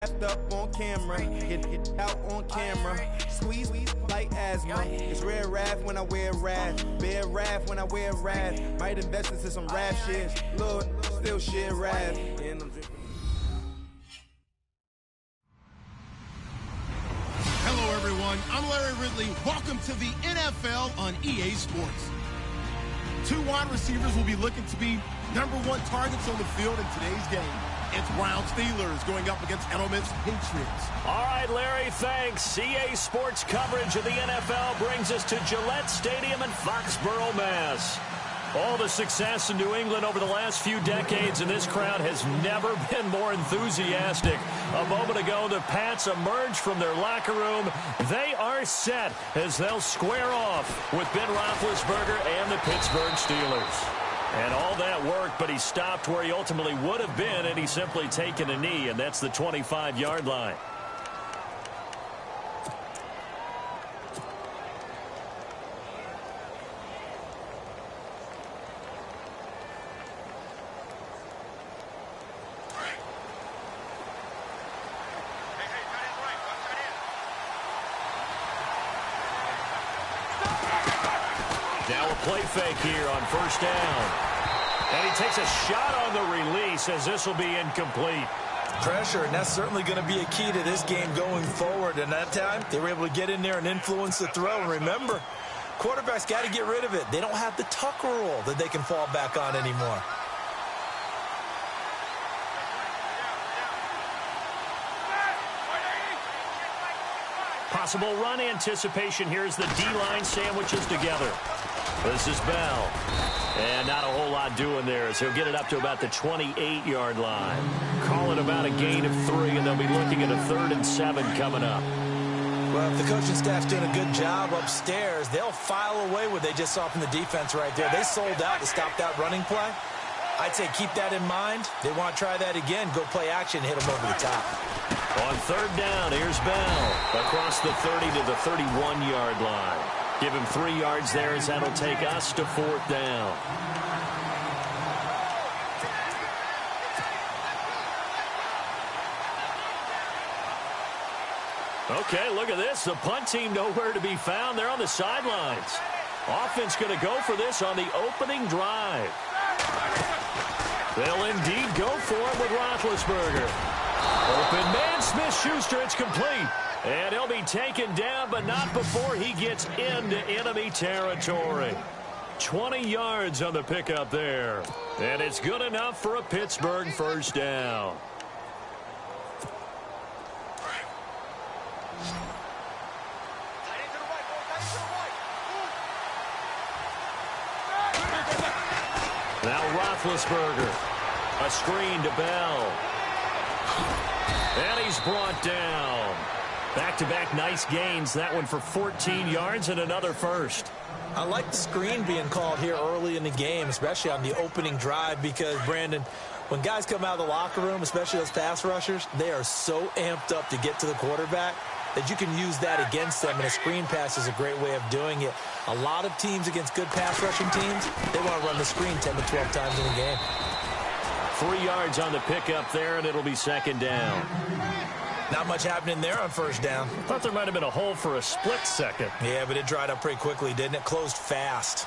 up on camera, hit out on camera, squeeze like asthma. It's rare wrath when I wear wrath, bear wrath when I wear wrath. Might invest into some rap shit, Lord, still shit wrath. And I'm drinking. Hello, everyone. I'm Larry Ridley. Welcome to the NFL on EA Sports. Two wide receivers will be looking to be #1 targets on the field in today's game. It's Brown Steelers going up against Edelman's Patriots. All right, Larry, thanks. EA Sports coverage of the NFL brings us to Gillette Stadium in Foxborough, Mass. All the success in New England over the last few decades, and this crowd has never been more enthusiastic. A moment ago, the Pats emerged from their locker room. They are set as they'll square off with Ben Roethlisberger and the Pittsburgh Steelers. And all that worked, but he stopped where he ultimately would have been, and he's simply taken a knee, and that's the 25-yard line. Now a play fake here on first down. And he takes a shot on the release as this will be incomplete. Pressure, and that's certainly going to be a key to this game going forward. And that time, they were able to get in there and influence the throw. And remember, quarterbacks got to get rid of it. They don't have the tuck rule that they can fall back on anymore. Possible run anticipation here as the D-line sandwiches together. This is Bell. And not a whole lot doing there as he'll get it up to about the 28-yard line. Call it about a gain of 3, and they'll be looking at a 3rd and 7 coming up. Well, if the coaching staff's doing a good job upstairs, they'll file away what they just saw from the defense right there. They sold out to stop that running play. I'd say keep that in mind. They want to try that again. Go play action, hit them over the top. On 3rd down, here's Bell across the 30 to the 31-yard line. Give him 3 yards there as that'll take us to 4th down. Okay, look at this. The punt team nowhere to be found. They're on the sidelines. Offense going to go for this on the opening drive. They'll indeed go for it with Roethlisberger. Open man, Smith-Schuster, it's complete. And he'll be taken down, but not before he gets into enemy territory. 20 yards on the pickup there. And it's good enough for a Pittsburgh first down. Now Roethlisberger. A screen to Bell. And he's brought down. Back-to-back nice gains. That one for 14 yards and another first. I like the screen being called here early in the game, especially on the opening drive, because, Brandon, when guys come out of the locker room, especially those pass rushers, they are so amped up to get to the quarterback that you can use that against them, and a screen pass is a great way of doing it. A lot of teams against good pass rushing teams, they want to run the screen 10 to 12 times in a game. 3 yards on the pickup there, and it'll be 2nd down. Not much happening there on 1st down. Thought there might have been a hole for a split second. Yeah, but it dried up pretty quickly, didn't it? Closed fast.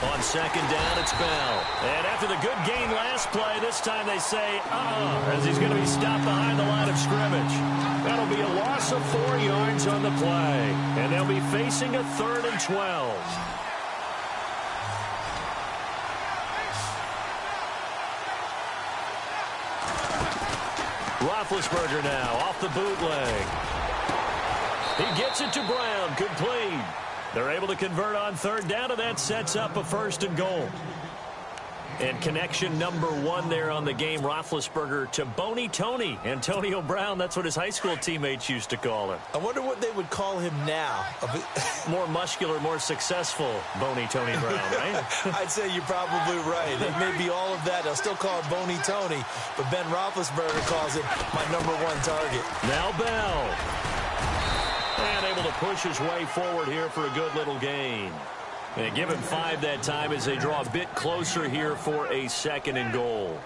On 2nd down, it's Bell. And after the good gain last play, this time they say, as he's going to be stopped behind the line of scrimmage. That'll be a loss of 4 yards on the play. And they'll be facing a 3rd and 12. Roethlisberger now off the bootleg. He gets it to Brown, complete. They're able to convert on 3rd down, and that sets up a 1st and goal. And connection number 1 there on the game, Roethlisberger to Boney Tony. Antonio Brown, that's what his high school teammates used to call him. I wonder what they would call him now. More muscular, more successful Boney Tony Brown, right? I'd say you're probably right. It may be all of that. They'll still call it Boney Tony, but Ben Roethlisberger calls it my #1 target. Now Bell. And able to push his way forward here for a good little gain. They give him 5 that time as they draw a bit closer here for a 2nd and goal.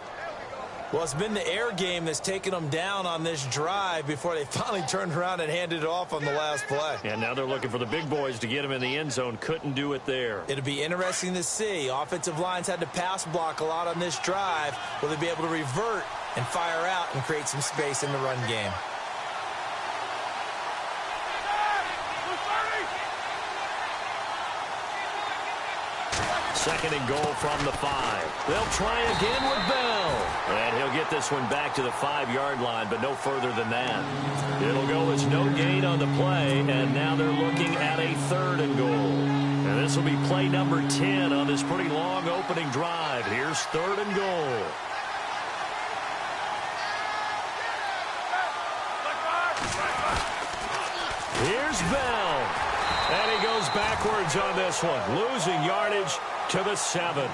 Well, it's been the air game that's taken them down on this drive before they finally turned around and handed it off on the last play. And now they're looking for the big boys to get him in the end zone. Couldn't do it there. It'll be interesting to see. Offensive lines had to pass block a lot on this drive. Will they be able to revert and fire out and create some space in the run game? Second and goal from the 5. They'll try again with Bell. And he'll get this one back to the 5-yard line, but no further than that. It'll go as no gain on the play, and now they're looking at a 3rd and goal. And this will be play number 10 on this pretty long opening drive. Here's 3rd and goal. Here's Bell. And he goes backwards on this one, losing yardage to the 7.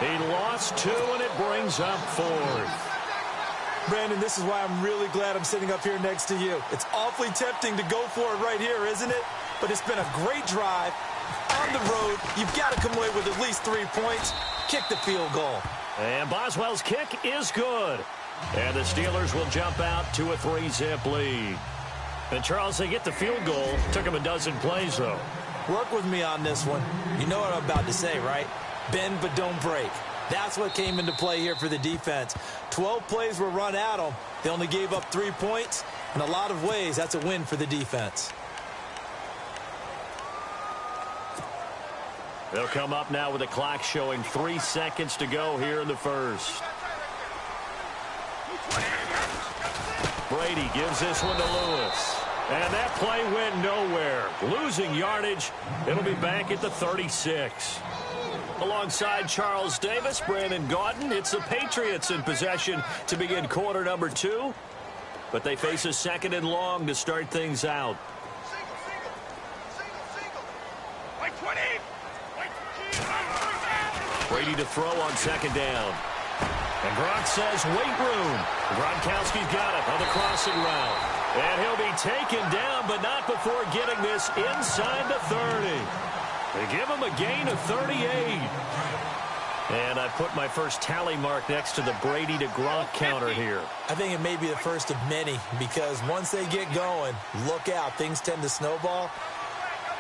He lost 2, and it brings up 4th. Brandon, this is why I'm really glad I'm sitting up here next to you. It's awfully tempting to go for it right here, isn't it? But it's been a great drive. On the road, you've got to come away with at least 3 points. Kick the field goal. And Boswell's kick is good. And the Steelers will jump out to a 3-zip lead. And, Charles, they get the field goal. Took them a dozen plays, though. Work with me on this one. You know what I'm about to say, right? Bend but don't break. That's what came into play here for the defense. 12 plays were run at them. They only gave up 3 points. In a lot of ways, that's a win for the defense. They'll come up now with the clock showing 3 seconds to go here in the first. Brady gives this one to Lewis. And that play went nowhere. Losing yardage. It'll be back at the 36. Alongside Charles Davis, Brandon Gaudin. It's the Patriots in possession to begin quarter number 2. But they face a 2nd and long to start things out. Brady to throw on 2nd down. And Gronk says, wait room. Gronkowski's got it on the crossing route. And he'll be taken down, but not before getting this inside the 30. They give him a gain of 38. And I put my first tally mark next to the Brady to Gronk counter here. I think it may be the first of many, because once they get going, look out, things tend to snowball.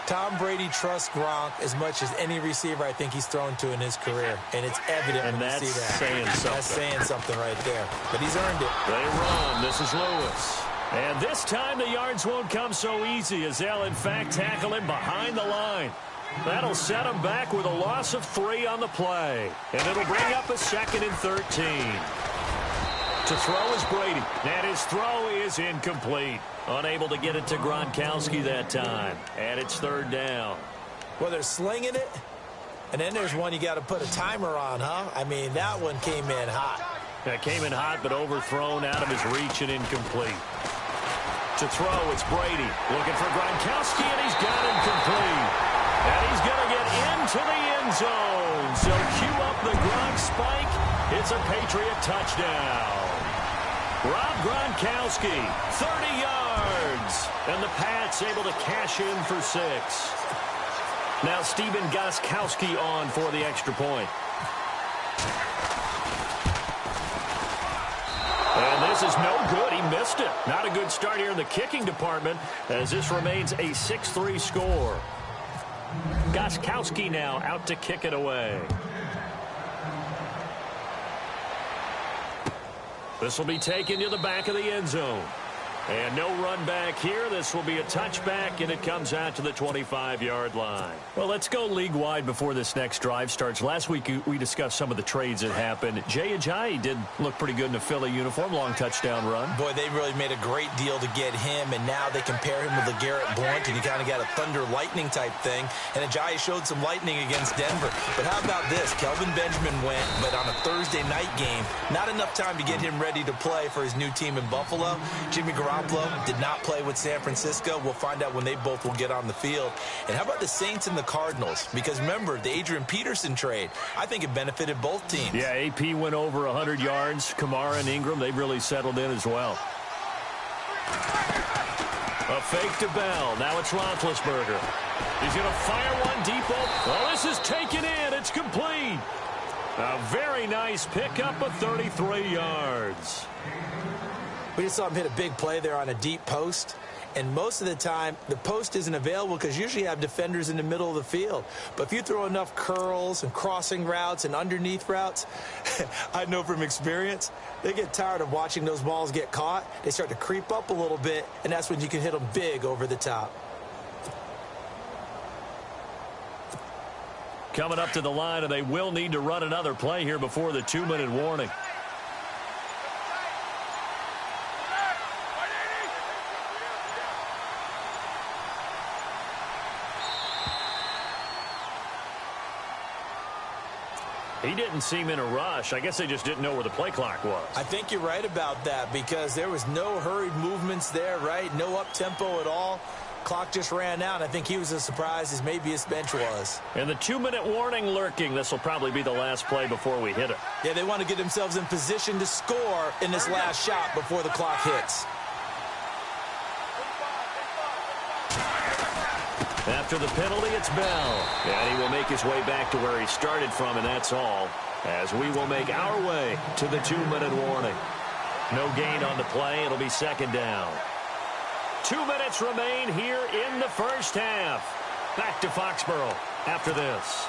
Tom Brady trusts Gronk as much as any receiver I think he's thrown to in his career. And it's evident when you see that. Saying something. That's saying something right there. But he's earned it. They run. This is Lewis. And this time the yards won't come so easy as they'll, in fact, tackle him behind the line. That'll set him back with a loss of 3 on the play. And it'll bring up a 2nd and 13. To throw is Brady. And his throw is incomplete. Unable to get it to Gronkowski that time. And it's 3rd down. Well, they're slinging it. And then there's one you got to put a timer on, huh? I mean, that one came in hot. That came in hot, but overthrown out of his reach and incomplete. To throw, it's Brady. Looking for Gronkowski, and he's got him complete. And he's going to get into the end zone. So cue up the Gronk spike. It's a Patriot touchdown. Rob Gronkowski, 30 yards. And the Pats able to cash in for 6. Now Stephen Gostkowski on for the extra point. And this is no good. He missed it. Not a good start here in the kicking department as this remains a 6-3 score. Gostkowski now out to kick it away. This will be taken to the back of the end zone. And no run back here. This will be a touchback, and it comes out to the 25-yard line. Well, let's go league-wide before this next drive starts. Last week, we discussed some of the trades that happened. Jay Ajayi did look pretty good in a Philly uniform, long touchdown run. Boy, they really made a great deal to get him, and now they compare him with LeGarrette Blount, and you kind of got a thunder-lightning type thing. And Ajayi showed some lightning against Denver. But how about this? Kelvin Benjamin went, but on a Thursday night game, not enough time to get him ready to play for his new team in Buffalo. Jimmy Garoppolo did not play with San Francisco. We'll find out when they both will get on the field. And how about the Saints and the Cardinals? Because remember, the Adrian Peterson trade, I think it benefited both teams. Yeah, AP went over 100 yards. Kamara and Ingram, they've really settled in as well. A fake to Bell. Now it's Roethlisberger. He's going to fire one deep. Oh, this is taken in. It's complete. A very nice pickup of 33 yards. We just saw him hit a big play there on a deep post. And most of the time, the post isn't available because usually you have defenders in the middle of the field. But if you throw enough curls and crossing routes and underneath routes, I know from experience, they get tired of watching those balls get caught. They start to creep up a little bit, and that's when you can hit them big over the top. Coming up to the line, and they will need to run another play here before the 2-minute warning. He didn't seem in a rush. I guess they just didn't know where the play clock was. I think you're right about that because there was no hurried movements there, right? No up-tempo at all. Clock just ran out. I think he was as surprised as maybe his bench was. And the 2-minute warning lurking. This will probably be the last play before we hit it. Yeah, they want to get themselves in position to score in this last shot before the clock hits. After the penalty, it's Bell. And he will make his way back to where he started from, and that's all. As we will make our way to the 2-minute warning. No gain on the play. It'll be second down. 2 minutes remain here in the first half. Back to Foxborough after this.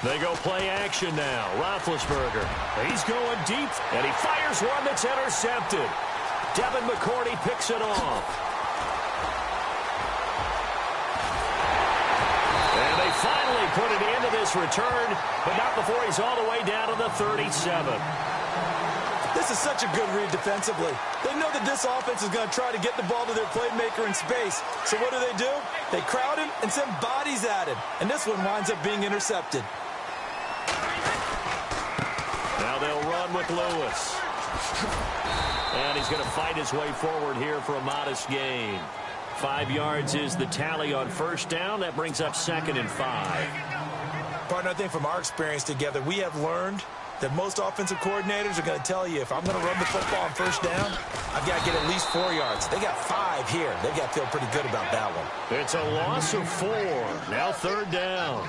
They go play action now. Roethlisberger. He's going deep, and he fires one that's intercepted. Devin McCourty picks it off. And they finally put it into this return, but not before he's all the way down to the 37. This is such a good read defensively. They know that this offense is going to try to get the ball to their playmaker in space. So what do? They crowd him and send bodies at him. And this one winds up being intercepted. Now they'll run with Lewis. And he's going to fight his way forward here for a modest gain. 5 yards is the tally on first down. That brings up 2nd and 5. Partner, I think from our experience together, we have learned that most offensive coordinators are going to tell you, if I'm going to run the football on first down, I've got to get at least 4 yards. They got 5 here. They've got to feel pretty good about that one. It's a loss of 4. Now 3rd down.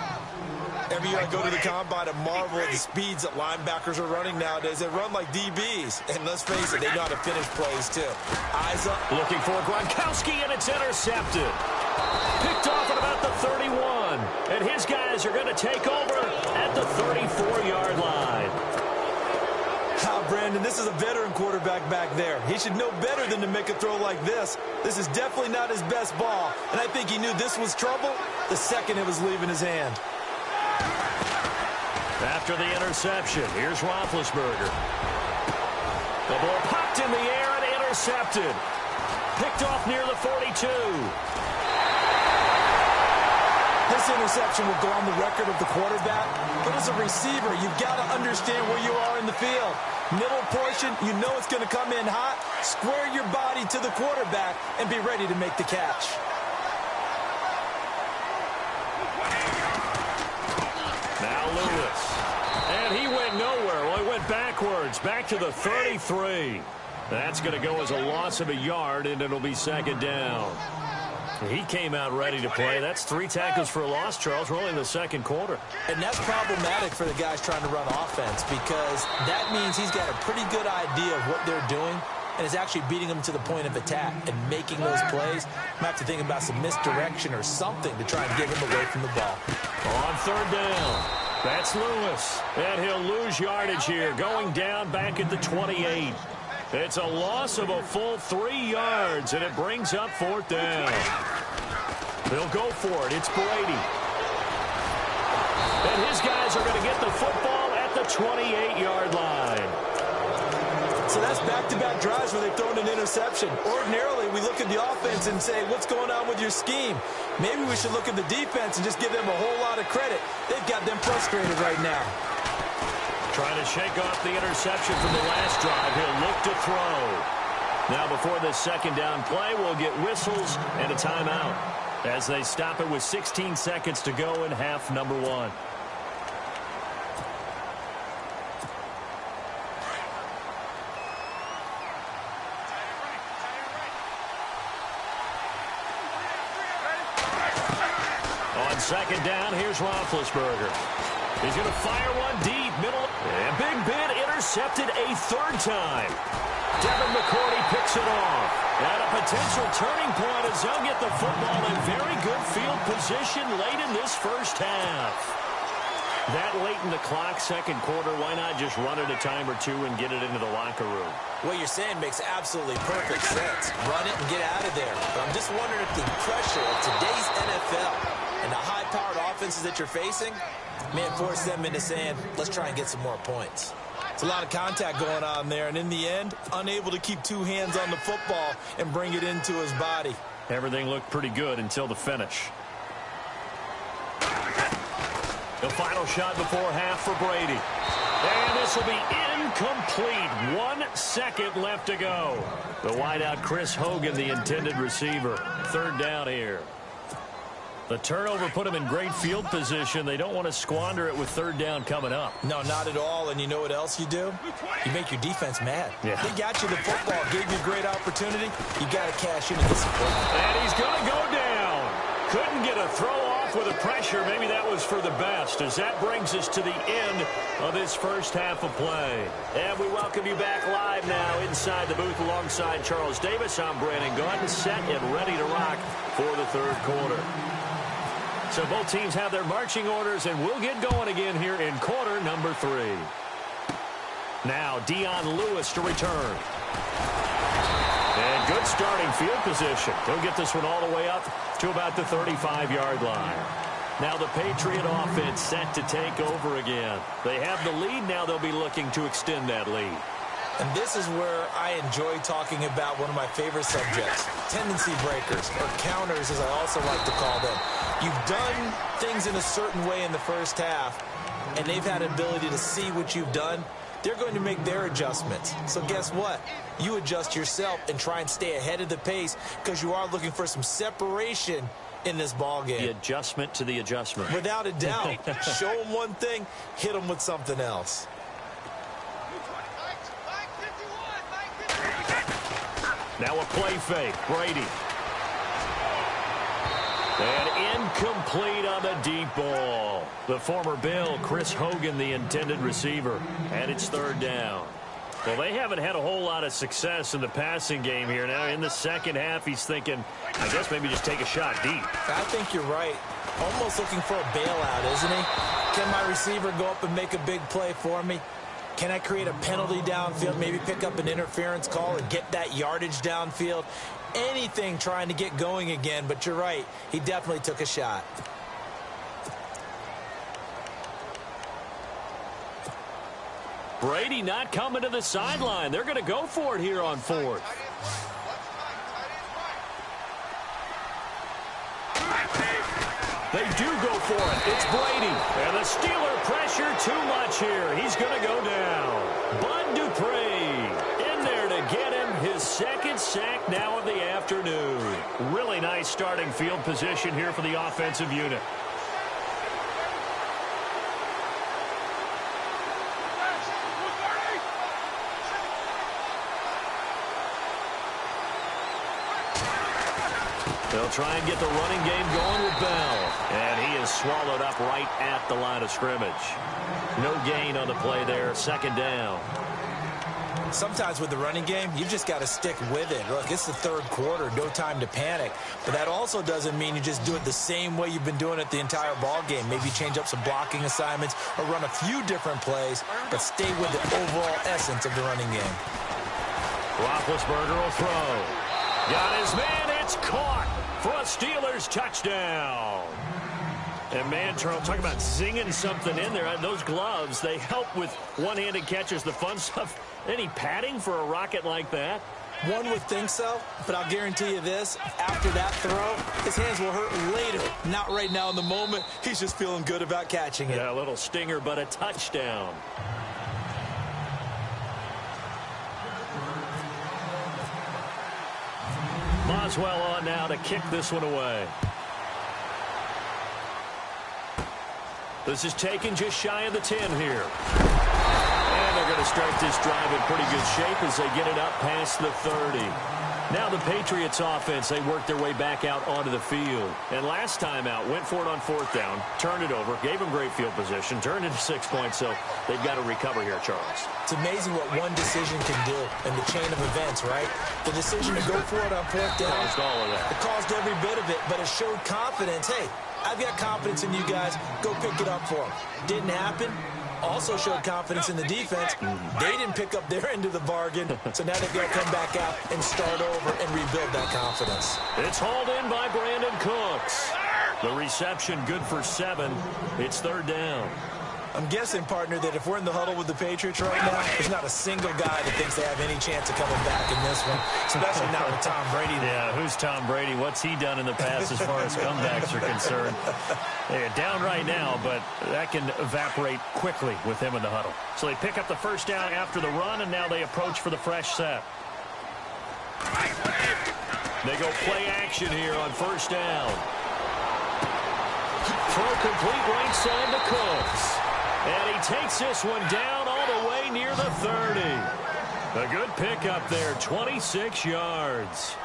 Every year I go to the combine and marvel at the speeds that linebackers are running nowadays. They run like DBs. And let's face it, they know how to finish plays, too. Eyes up. Looking for Gronkowski, and it's intercepted. Picked off at about the 31. And his guys are going to take over at the 34-yard line. Brandon, this is a veteran quarterback back there. He should know better than to make a throw like this. This is definitely not his best ball. And I think he knew this was trouble the second it was leaving his hand. After the interception, here's Roethlisberger. The ball popped in the air and intercepted. Picked off near the 42. This interception will go on the record of the quarterback. But as a receiver, you've got to understand where you are in the field. Middle portion, you know it's going to come in hot. Square your body to the quarterback and be ready to make the catch. Now Lewis. And he went nowhere. Well, he went backwards, back to the 33. That's going to go as a loss of a yard, and it'll be 2nd down. He came out ready to play. That's 3 tackles for a loss, Charles. We're only in the 2nd quarter. And that's problematic for the guys trying to run offense because that means he's got a pretty good idea of what they're doing and is actually beating them to the point of attack and making those plays. Might have to think about some misdirection or something to try and get him away from the ball. On 3rd down, that's Lewis. And he'll lose yardage here, going down back at the 28. It's a loss of a full 3 yards, and it brings up 4th down. They'll go for it. It's Brady. And his guys are going to get the football at the 28-yard line. So that's back-to-back drives where they've thrown an interception. Ordinarily, we look at the offense and say, what's going on with your scheme? Maybe we should look at the defense and just give them a whole lot of credit. They've got them frustrated right now. Trying to shake off the interception from the last drive. He'll look to throw. Now, before this second down play, we'll get whistles and a timeout as they stop it with 16 seconds to go in half number 1. On second down, here's Roethlisberger. He's going to fire one deep, middle, and Big Ben intercepted a third time. Devin McCourty picks it off. At a potential turning point as they'll get the football in very good field position late in this first half. That late in the clock, second quarter, why not just run it a time or two and get it into the locker room? What you're saying makes absolutely perfect sense. Run it and get out of there. But I'm just wondering if the pressure of today's NFL and the high-powered offenses that you're facing may force them into saying, let's try and get some more points. It's a lot of contact going on there, and in the end, unable to keep two hands on the football and bring it into his body. Everything looked pretty good until the finish. The final shot before half for Brady. And this will be incomplete. 1 second left to go. The wideout, Chris Hogan, the intended receiver. Third down here. The turnover put them in great field position. They don't want to squander it with third down coming up. No, not at all. And you know what else you do? You make your defense mad. Yeah. They got you the football, gave you a great opportunity. You got to cash in and get some football. And he's going to go down. Couldn't get a throw off with the pressure. Maybe that was for the best, as that brings us to the end of this first half of play. And we welcome you back live now inside the booth alongside Charles Davis. I'm Brandon Gaudin, set and ready to rock for the third quarter. So both teams have their marching orders, and we'll get going again here in quarter number 3. Now, Dion Lewis to return. And good starting field position. He'll get this one all the way up to about the 35-yard line. Now the Patriot offense set to take over again. They have the lead. Now they'll be looking to extend that lead. And this is where I enjoy talking about one of my favorite subjects, tendency breakers, or counters as I also like to call them. You've done things in a certain way in the first half, and they've had an ability to see what you've done. They're going to make their adjustments. So guess what? You adjust yourself and try and stay ahead of the pace because you are looking for some separation in this ball game. The adjustment to the adjustment. Without a doubt. Show them one thing, hit them with something else. Now a play fake. Brady. And incomplete on the deep ball. The former Bill, Chris Hogan, the intended receiver. And it's third down. Well, they haven't had a whole lot of success in the passing game here. Now, in the second half, he's thinking, I guess maybe just take a shot deep. I think you're right. Almost looking for a bailout, isn't he? Can my receiver go up and make a big play for me? Can I create a penalty downfield, maybe pick up an interference call and get that yardage downfield? Anything trying to get going again, but you're right. He definitely took a shot. Brady not coming to the sideline. They're going to go for it here on fourth. They do go for it. It's Brady. And the Steeler pressure too much here. He's going to go down. Bud Dupree in there to get him his second sack now of the afternoon. Really nice starting field position here for the offensive unit. They'll try and get the running game going with Bell. And he is swallowed up right at the line of scrimmage. No gain on the play there. Second down. Sometimes with the running game, you've just got to stick with it. Look, it's the third quarter. No time to panic. But that also doesn't mean you just do it the same way you've been doing it the entire ball game. Maybe change up some blocking assignments or run a few different plays, but stay with the overall essence of the running game. Roethlisberger will throw. Got his man. It's caught for a Steelers touchdown. And man, Charles, talking about zinging something in there. Those gloves, they help with one-handed catches, the fun stuff. Any padding for a rocket like that? One would think so, but I'll guarantee you this. After that throw, his hands will hurt later. Not right now in the moment. He's just feeling good about catching it. Yeah, a little stinger, but a touchdown. Boswell on now to kick this one away. This is taken just shy of the 10 here. And they're going to start this drive in pretty good shape as they get it up past the 30. Now the Patriots offense, they work their way back out onto the field. And last time out, went for it on 4th down, turned it over, gave them great field position, turned into 6 points, so they've got to recover here, Charles. It's amazing what one decision can do in the chain of events, right? The decision to go for it on 4th down. Caused all of that. It caused every bit of it, but it showed confidence. Hey, I've got confidence in you guys. Go pick it up for them. Didn't happen. Also showed confidence in the defense. They didn't pick up their end of the bargain, so now they've got to come back out and start over and rebuild that confidence. It's hauled in by Brandon Cooks. The reception good for 7. It's 3rd down. I'm guessing, partner, that if we're in the huddle with the Patriots right now, there's not a single guy that thinks they have any chance of coming back in this one, especially not with Tom Brady. Yeah, who's Tom Brady? What's he done in the past as far as comebacks are concerned? They're down right now, but that can evaporate quickly with him in the huddle. So they pick up the 1st down after the run, and now they approach for the fresh set. They go play action here on 1st down. Throw complete right side to Cooks. And he takes this one down all the way near the 30. A good pickup there, 26 yards.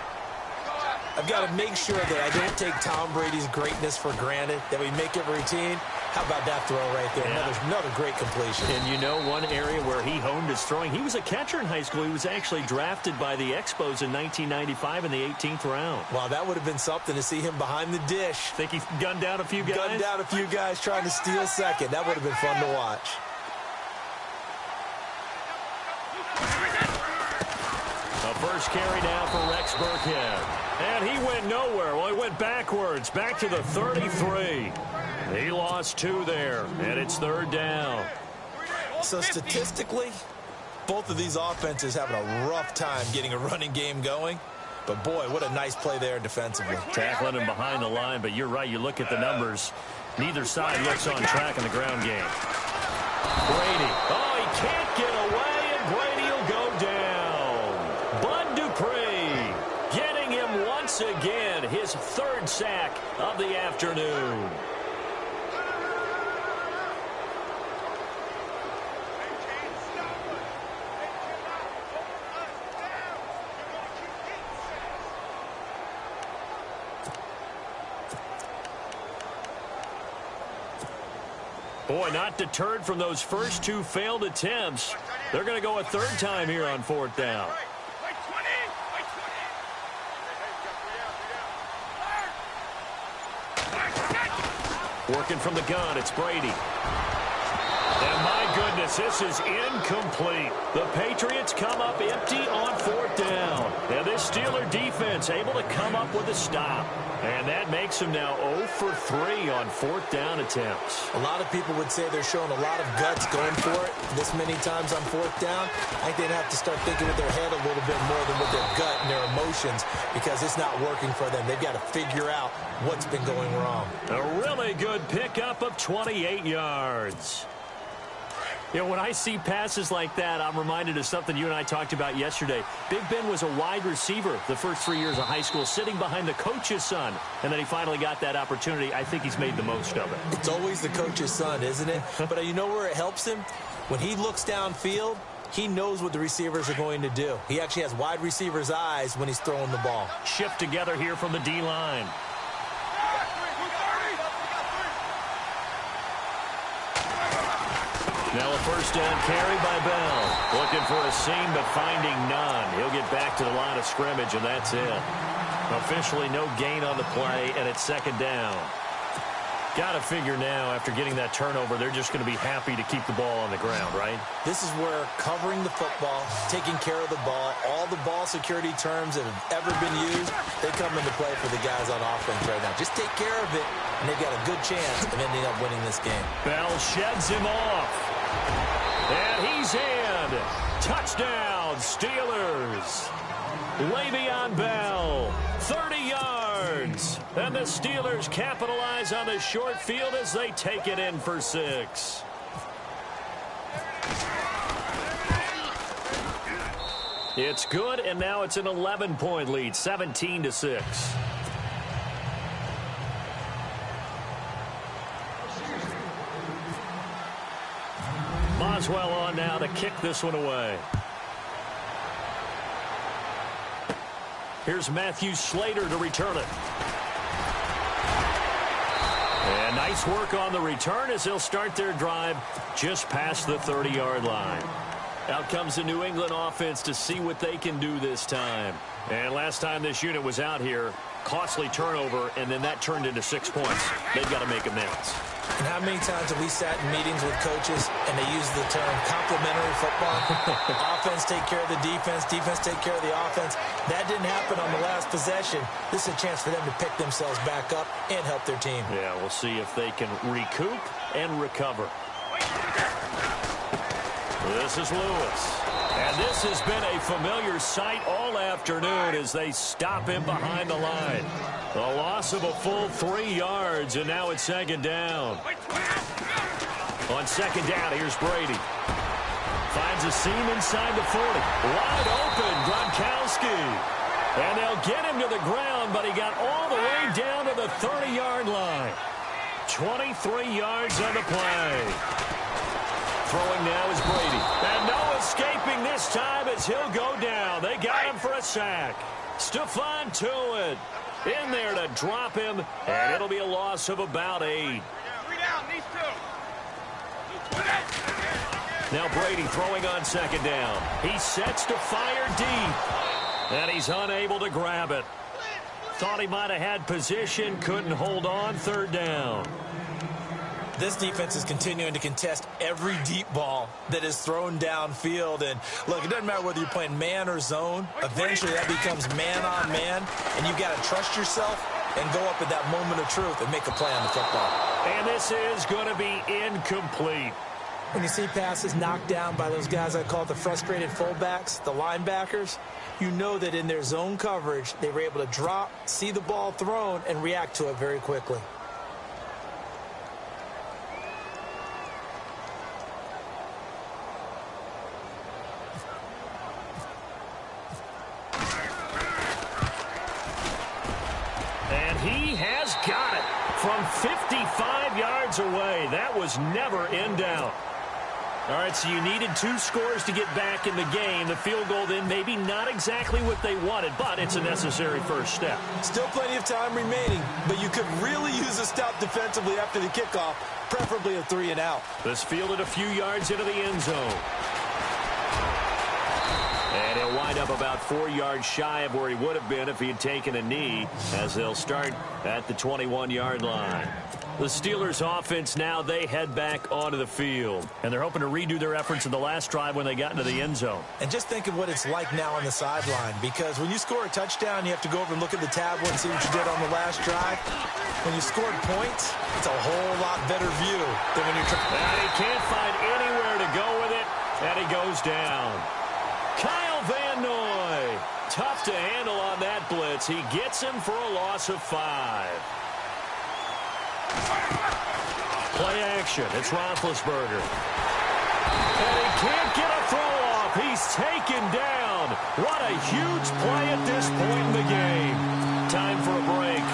I've got to make sure that I don't take Tom Brady's greatness for granted, that we make it routine. How about that throw right there? Yeah. Another great completion. And you know one area where he honed his throwing, he was a catcher in high school. He was actually drafted by the Expos in 1995 in the 18th round. Wow, that would have been something to see him behind the dish. Think he gunned down a few guys? Gunned down a few guys trying to steal second. That would have been fun to watch. The first carry now for Rex Burkhead. And he went nowhere. Well, he went backwards, back to the 33. He lost 2 there, and it's 3rd down. So statistically, both of these offenses having a rough time getting a running game going. But, boy, what a nice play there defensively. Tackling him behind the line, but you're right. You look at the numbers. Neither side looks on track in the ground game. Brady. Oh, he can't get away, and Brady will go down. Bud Dupree getting him once again, his 3rd sack of the afternoon. Boy, not deterred from those first 2 failed attempts. They're going to go a 3rd time here on 4th down. Working from the gun, it's Brady. And my goodness, this is incomplete. The Patriots come up empty on 4th down. And this Steeler defense able to come up with a stop. And that makes them now 0 for 3 on 4th down attempts. A lot of people would say they're showing a lot of guts going for it this many times on 4th down. I think they'd have to start thinking with their head a little bit more than with their gut and their emotions, because it's not working for them. They've got to figure out what's been going wrong. A really good pickup of 28 yards. You know, when I see passes like that, I'm reminded of something you and I talked about yesterday. Big Ben was a wide receiver the first 3 years of high school, sitting behind the coach's son, and then he finally got that opportunity. I think he's made the most of it. It's always the coach's son, isn't it? But you know where it helps him? When he looks downfield, he knows what the receivers are going to do. He actually has wide receivers' eyes when he's throwing the ball. Shift together here from the D-line. Now a 1st down carry by Bell. Looking for a seam, but finding none. He'll get back to the line of scrimmage, and that's it. Officially no gain on the play, and it's 2nd down. Got to figure now, after getting that turnover, they're just going to be happy to keep the ball on the ground, right? This is where covering the football, taking care of the ball, all the ball security terms that have ever been used, they come into play for the guys on offense right now. Just take care of it, and they've got a good chance of ending up winning this game. Bell sheds him off. And he's in. Touchdown, Steelers. Le'Veon Bell, 30 yards. And the Steelers capitalize on the short field as they take it in for 6. It's good, and now it's an 11-point lead, 17-6. Boswell on now to kick this one away. Here's Matthew Slater to return it. And nice work on the return as they'll start their drive just past the 30-yard line. Out comes the New England offense to see what they can do this time. And last time this unit was out here, costly turnover, and then that turned into 6 points. They've got to make amends. And how many times have we sat in meetings with coaches and they use the term complementary football? Offense take care of the defense, defense take care of the offense. That didn't happen on the last possession. This is a chance for them to pick themselves back up and help their team. Yeah, we'll see if they can recoup and recover. This is Lewis. And this has been a familiar sight all afternoon as they stop him behind the line. A loss of a full 3 yards, and now it's second down. On second down, here's Brady. Finds a seam inside the 40. Wide open, Gronkowski. And they'll get him to the ground, but he got all the way down to the 30-yard line. 23 yards on the play. Throwing now is Brady. And no escaping this time as he'll go down. They got him for a sack. Stephon Tuitt in there to drop him, and it'll be a loss of about 8. Now Brady throwing on second down. He sets to fire deep, and he's unable to grab it. Thought he might have had position, couldn't hold on, third down. This defense is continuing to contest every deep ball that is thrown downfield. And, look, it doesn't matter whether you're playing man or zone. Eventually that becomes man-on-man, and you've got to trust yourself and go up at that moment of truth and make a play on the football. And this is going to be incomplete. When you see passes knocked down by those guys I call the frustrated fullbacks, the linebackers, you know that in their zone coverage, they were able to drop, see the ball thrown, and react to it very quickly. He has got it from 55 yards away. That was never in doubt. All right, so you needed 2 scores to get back in the game. The field goal then maybe not exactly what they wanted, but it's a necessary first step. Still plenty of time remaining, but you could really use a stop defensively after the kickoff, preferably a 3-and-out. This fielded a few yards into the end zone. And he'll wind up about 4 yards shy of where he would have been if he had taken a knee, as they'll start at the 21-yard line. The Steelers offense now, they head back onto the field. And they're hoping to redo their efforts in the last drive when they got into the end zone. And just think of what it's like now on the sideline, because when you score a touchdown, you have to go over and look at the tablet and see what you did on the last drive. When you scored points, it's a whole lot better view than when you're trying. And he can't find anywhere to go with it, and he goes down. Kyle Van Noy, tough to handle on that blitz. He gets him for a loss of 5. Play action. It's Roethlisberger. And he can't get a throw off. He's taken down. What a huge play at this point in the game. Time for a break.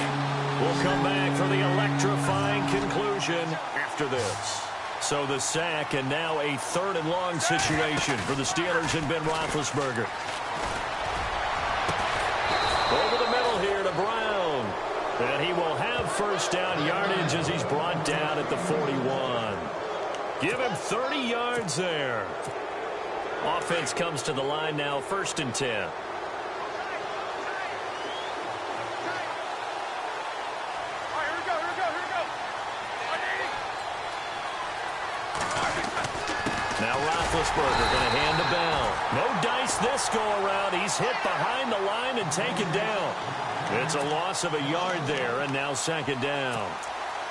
We'll come back for the electrifying conclusion after this. So the sack, and now a 3rd and long situation for the Steelers and Ben Roethlisberger. Over the middle here to Brown. And he will have first down yardage as he's brought down at the 41. Give him 30 yards there. Offense comes to the line now, 1st and 10. Now Roethlisberger going to hand the bell. No dice this go-around. He's hit behind the line and taken down. It's a loss of a yard there, and now 2nd down.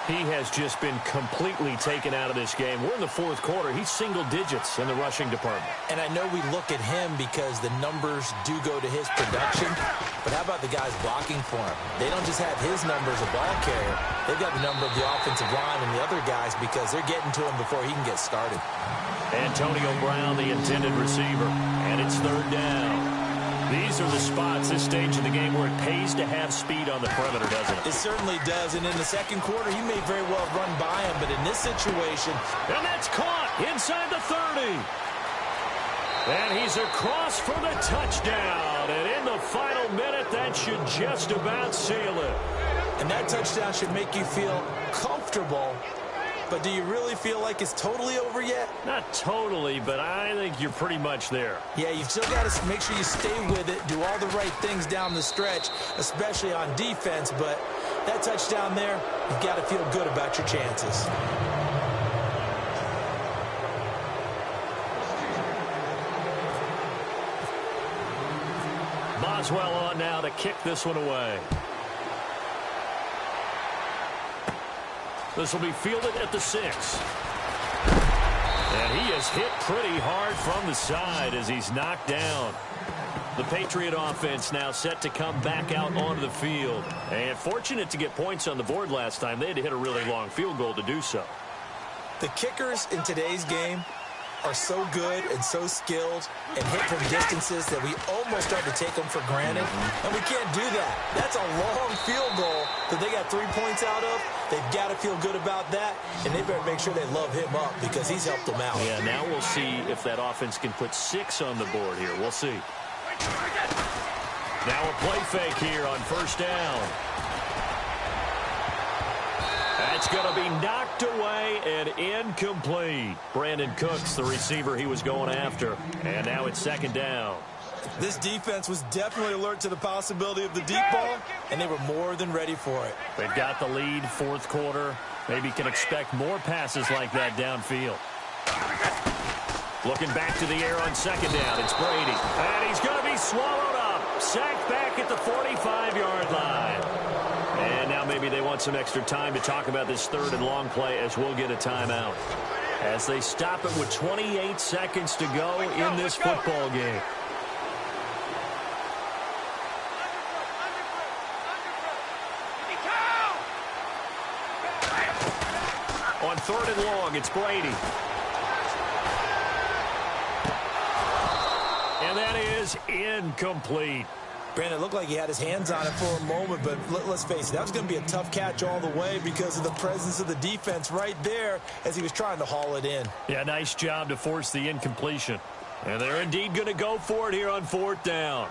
He has just been completely taken out of this game. We're in the 4th quarter. He's single digits in the rushing department. And I know we look at him because the numbers do go to his production, but how about the guys blocking for him? They don't just have his number as a ball carrier. They've got the number of the offensive line and the other guys because they're getting to him before he can get started. Antonio Brown, the intended receiver, and it's 3rd down. These are the spots, this stage of the game, where it pays to have speed on the perimeter, doesn't it? It certainly does, and in the second quarter, he may very well run by him, but in this situation... And that's caught inside the 30. And he's across for the touchdown. And in the final minute, that should just about seal it. And that touchdown should make you feel comfortable. But do you really feel like it's totally over yet? Not totally, but I think you're pretty much there. Yeah, you've still got to make sure you stay with it, do all the right things down the stretch, especially on defense. But that touchdown there, you've got to feel good about your chances. Boswell on now to kick this one away. This will be fielded at the 6. And he is hit pretty hard from the side as he's knocked down. The Patriot offense now set to come back out onto the field. And fortunate to get points on the board last time. They had to hit a really long field goal to do so. The kickers in today's game are so good and so skilled and hit from distances that we almost start to take them for granted. And we can't do that. That's a long field goal that they got 3 points out of. They've got to feel good about that, and they better make sure they love him up because he's helped them out. Yeah, now we'll see if that offense can put 6 on the board here. We'll see. Now a play fake here on first down. That's going to be knocked away and incomplete. Brandon Cooks, the receiver he was going after. And now it's second down. This defense was definitely alert to the possibility of the deep ball, and they were more than ready for it. They've got the lead, fourth quarter. Maybe can expect more passes like that downfield. Looking back to the air on second down. It's Brady. And he's going to be swallowed up. Sacked back at the 45-yard line. And now maybe they want some extra time to talk about this third and long play as we'll get a timeout. As they stop it with 28 seconds to go in this football game. On third and long, it's Brady. And that is incomplete. Brandon, it looked like he had his hands on it for a moment, but let's face it, that was going to be a tough catch all the way because of the presence of the defense right there as he was trying to haul it in. Yeah, nice job to force the incompletion. And they're indeed going to go for it here on fourth down.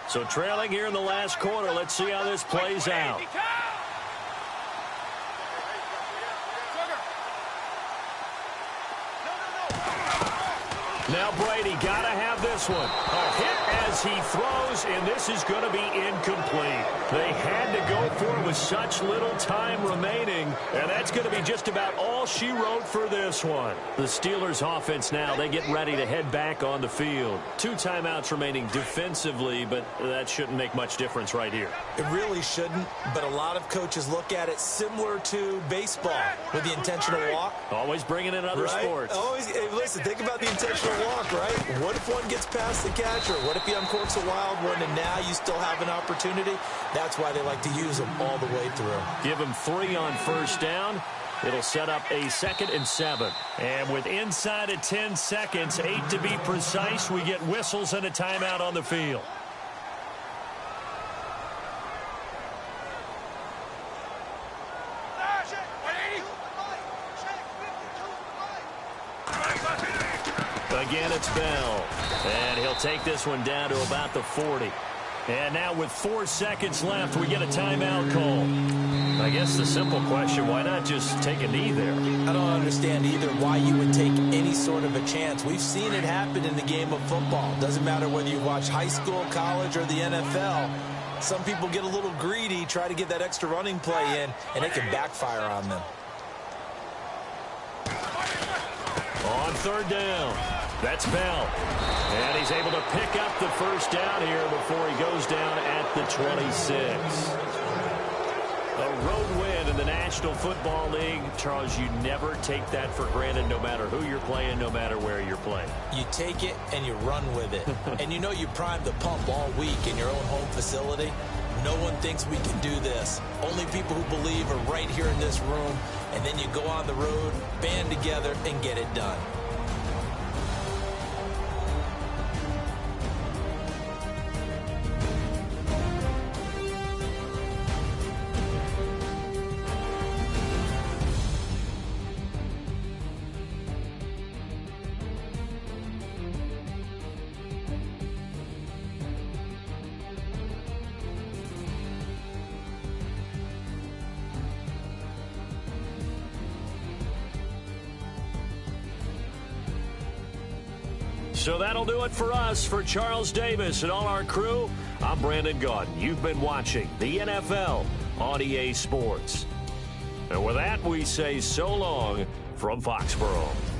So trailing here in the last quarter, let's see how this plays out. Now Brady got to have this one. A hit as he throws, and this is going to be incomplete. They had to go for it with such little time remaining, and that's going to be just about all she wrote for this one. The Steelers offense now, they get ready to head back on the field. 2 timeouts remaining defensively, but that shouldn't make much difference right here. It really shouldn't, but a lot of coaches look at it similar to baseball with the intentional walk. Always bringing in other sports. Always, hey, listen, think about the intentional walk, right? What if one gets past the catcher? What if he uncorks a wild one and now you still have an opportunity? That's why they like to use them all the way through. Give him 3 on first down. It'll set up a 2nd and 7. And with inside of 10 seconds, 8 to be precise, we get whistles and a timeout on the field. Again, it's Bell. And he'll take this one down to about the 40. And now with 4 seconds left, we get a timeout call. I guess the simple question, why not just take a knee there? I don't understand either why you would take any sort of a chance. We've seen it happen in the game of football. Doesn't matter whether you watch high school, college, or the NFL. Some people get a little greedy, try to get that extra running play in, and it can backfire on them. On third down, that's Bell. And he's able to pick up the first down here before he goes down at the 26. A road win in the National Football League. Charles, you never take that for granted no matter who you're playing, no matter where you're playing. You take it and you run with it. And you know you primed the pump all week in your own home facility. No one thinks we can do this. Only people who believe are right here in this room. And then you go on the road, band together, and get it done. So that'll do it for us. For Charles Davis and all our crew, I'm Brandon Gaudin. You've been watching the NFL on EA Sports. And with that, we say so long from Foxborough.